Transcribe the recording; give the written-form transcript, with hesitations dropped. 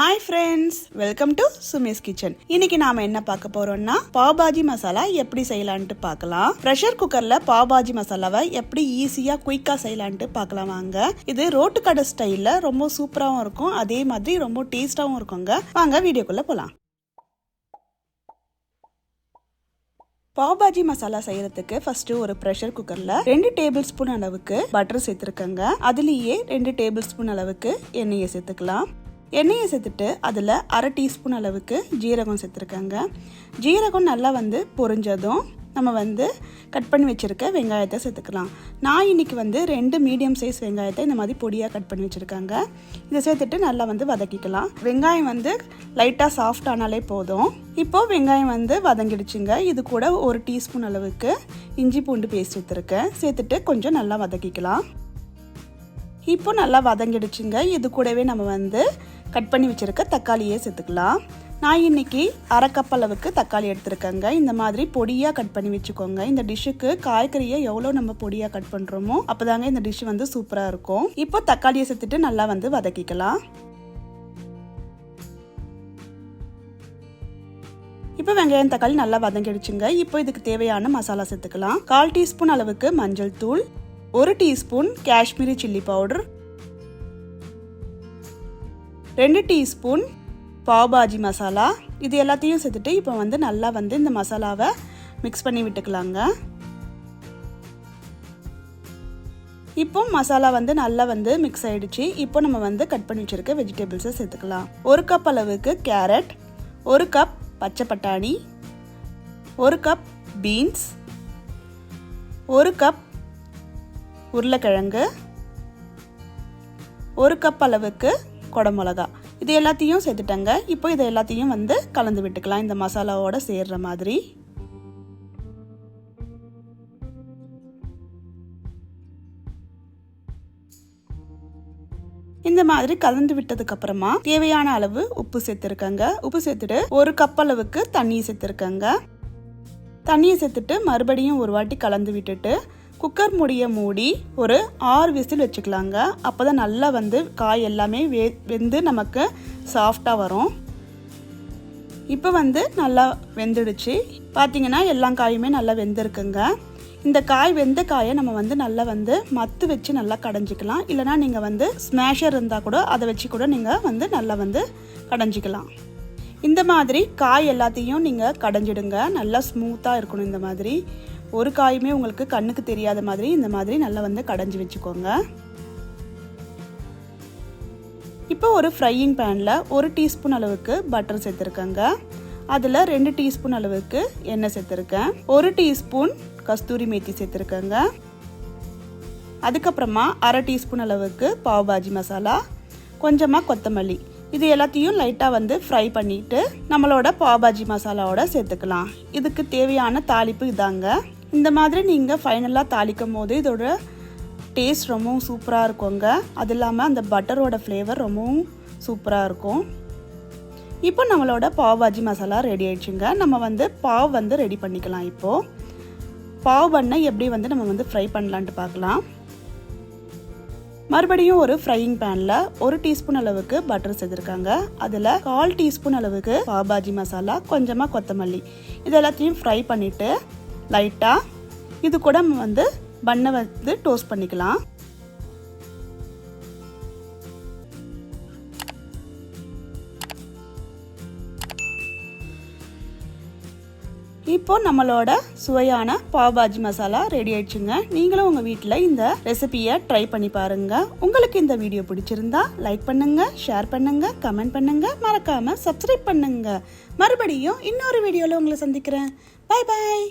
Hi friends, welcome to Sumi's Kitchen. இன்னைக்கு நாம என்ன பார்க்க போறோம்னா பாவ் பாஜி மசாலா எப்படி செய்யலாம்னு பார்க்கலாம். பிரஷர் குக்கர்ல பாவ் பாஜி மசாலாவை எப்படி ஈஸியா குயிக்கா செய்யலாம்னு பார்க்கலாம் வாங்க. இது ரோட்டு கடை ஸ்டைல்ல ரொம்ப சூப்பராவும் இருக்கும், அதே மாதிரி ரொம்ப டேஸ்டாவும் இருக்குங்க. வாங்க வீடியோக்குள்ள போலாம். பாவ் பாஜி மசாலா செய்யறதுக்கு ஃபர்ஸ்ட் ஒரு பிரஷர் குக்கர்ல 2 டேபிள் ஸ்பூன் அளவுக்கு பட்டர் சேர்த்துருக்கங்க. அதுலயே 2 டேபிள் ஸ்பூன் அளவுக்கு எண்ணெயை சேர்த்துக்கலாம். எண்ணெயை சேர்த்துட்டு அதில் அரை டீஸ்பூன் அளவுக்கு ஜீரகம் சேர்த்துருக்கேங்க. ஜீரகம் நல்லா பொரிஞ்சதும் நம்ம கட் பண்ணி வச்சுருக்க வெங்காயத்தை சேர்த்துக்கலாம். நான் இன்னைக்கு 2 மீடியம் சைஸ் வெங்காயத்தை இந்த மாதிரி பொடியாக கட் பண்ணி வச்சுருக்காங்க. இதை சேர்த்துட்டு நல்லா வதக்கிக்கலாம். வெங்காயம் லைட்டாக சாஃப்ட் ஆனாலே போதும். இப்போது வெங்காயம் வதங்கிடுச்சுங்க. இது கூட ஒரு டீஸ்பூன் அளவுக்கு இஞ்சி பூண்டு பேஸ்ட் சேர்த்துருக்கேன். சேர்த்துட்டு கொஞ்சம் நல்லா வதக்கிக்கலாம். இப்போ நல்லா வதங்கிடுச்சுங்க. இது கூடவே நம்ம கட் பண்ணி வச்சுருக்க தக்காளியே சேர்த்துக்கலாம். நான் இன்னைக்கு அரை கப் அளவுக்கு தக்காளி எடுத்துருக்கேங்க. இந்த மாதிரி பொடியாக கட் பண்ணி வச்சுக்கோங்க. இந்த டிஷ்ஷுக்கு காய்கறியை எவ்வளோ நம்ம பொடியாக கட் பண்ணுறோமோ அப்போதாங்க இந்த டிஷ் சூப்பராக இருக்கும். இப்போ தக்காளியை சேர்த்துட்டு நல்லா வதக்கிக்கலாம். இப்போ வெங்காயம் தக்காளி நல்லா வதங்கிடுச்சுங்க. இப்போ இதுக்கு தேவையான மசாலா சேர்த்துக்கலாம். 1/4 டீஸ்பூன் அளவுக்கு மஞ்சள் தூள், 1 teaspoon Kashmiri chilli powder, 2 teaspoon pav bhaji masala. இது எல்லாத்தையும் சேர்த்துட்டு இப்போ நல்லா இந்த மசாலாவை மிக்ஸ் பண்ணி விட்டுக்கலாங்க. இப்போ மசாலா நல்லா மிக்ஸ் ஆயிடுச்சு. இப்போ நம்ம கட் பண்ணி வச்சிருக்க வெஜிடபிள்ஸை சேர்த்துக்கலாம். 1 கப் அளவுக்கு கேரட், 1 கப் பச்சை பட்டாணி, 1 கப் பீன்ஸ், 1 கப் உருளைக்கிழங்கு, 1 கப் அளவுக்கு குடமிளகா. இது எல்லாத்தையும் சேர்த்துட்டேங்க. இப்போ இதை எல்லாத்தையும் கலந்து விட்டுக்கலாம் இந்த மசாலாவோட சேர்ற மாதிரி. இந்த மாதிரி கலந்து விட்டதுக்கு அப்புறமா தேவையான அளவு உப்பு சேர்த்துருக்கேங்க. உப்பு சேர்த்துட்டு 1 கப் அளவுக்கு தண்ணி சேர்த்துருக்கேங்க. தண்ணியை சேர்த்துட்டு மறுபடியும் ஒரு வாட்டி கலந்து விட்டுட்டு குக்கர் மூடியை மூடி ஒரு 6 விசில் வச்சுக்கலாங்க. அப்போதான் நல்லா காய் எல்லாமே வெந்து நமக்கு சாஃப்டாக வரும். இப்போ நல்லா வெந்துடுச்சு. பார்த்தீங்கன்னா எல்லா காயுமே நல்லா வெந்திருக்குங்க. இந்த காய் வெந்த காயை நம்ம நல்லா மத்து வச்சு நல்லா கடைஞ்சிக்கலாம். இல்லைனா நீங்கள் ஸ்மாஷர் இருந்தால் கூட அதை வச்சு கூட நீங்கள் நல்லா கடைஞ்சிக்கலாம். இந்த மாதிரி காய் எல்லாத்தையும் நீங்கள் கடைஞ்சிடுங்க. நல்லா ஸ்மூத்தாக இருக்கணும். இந்த மாதிரி ஒரு காயுமே உங்களுக்கு கண்ணுக்கு தெரியாத மாதிரி இந்த மாதிரி நல்லா கடைஞ்சி வச்சுக்கோங்க. இப்போ ஒரு ஃப்ரையிங் பேனில் 1 டீஸ்பூன் அளவுக்கு பட்டர் சேர்த்துருக்கேங்க. அதில் 2 டீஸ்பூன் அளவுக்கு எண்ணெய் சேர்த்துருக்கேன். 1 டீஸ்பூன் கஸ்தூரி மேத்தி சேர்த்துருக்கேங்க. அதுக்கப்புறமா அரை டீஸ்பூன் அளவுக்கு பாவ் பாஜி மசாலா, கொஞ்சமாக கொத்தமல்லி. இது எல்லாத்தையும் லைட்டாக ஃப்ரை பண்ணிவிட்டு நம்மளோட பாவ் பாஜி மசாலாவோட சேர்த்துக்கலாம். இதுக்கு தேவையான தாளிப்பு இதாங்க. இந்த மாதிரி நீங்கள் ஃபைனலாக தாளிக்கும் போது இதோட டேஸ்ட் ரொம்பவும் சூப்பராக இருக்குங்க. அது இல்லாமல் அந்த பட்டரோட ஃப்ளேவர் ரொம்பவும் சூப்பராக இருக்கும். இப்போ நம்மளோட பாவ் பாஜி மசாலா ரெடி ஆயிடுச்சுங்க. நம்ம பாவ் ரெடி பண்ணிக்கலாம். இப்போது பாவ் பண்ணை எப்படி நம்ம ஃப்ரை பண்ணலான்ட்டு பார்க்கலாம். மறுபடியும் ஒரு ஃப்ரையிங் பேனில் 1 டீஸ்பூன் அளவுக்கு பட்டர் சேர்த்துருக்காங்க. அதில் 1/4 டீஸ்பூன் அளவுக்கு பாவ் பாஜி மசாலா, கொஞ்சமாக கொத்தமல்லி. இது எல்லாத்தையும் ஃப்ரை பண்ணிவிட்டு லைட்டாக இது கூட நம்ம பண்ணை டோஸ்ட் பண்ணிக்கலாம். இப்போ நம்மளோட சுவையான பாவ் பாஜி மசாலா ரெடி ஆயிடுச்சுங்க. நீங்களும் உங்கள் வீட்டில் இந்த ரெசிபியை ட்ரை பண்ணி பாருங்க. உங்களுக்கு இந்த வீடியோ பிடிச்சிருந்தா லைக் பண்ணுங்க, ஷேர் பண்ணுங்க, கமெண்ட் பண்ணுங்க, மறக்காம சப்ஸ்கிரைப் பண்ணுங்க. மறுபடியும் இன்னொரு வீடியோவில் உங்களை சந்திக்கிறேன். Bye bye.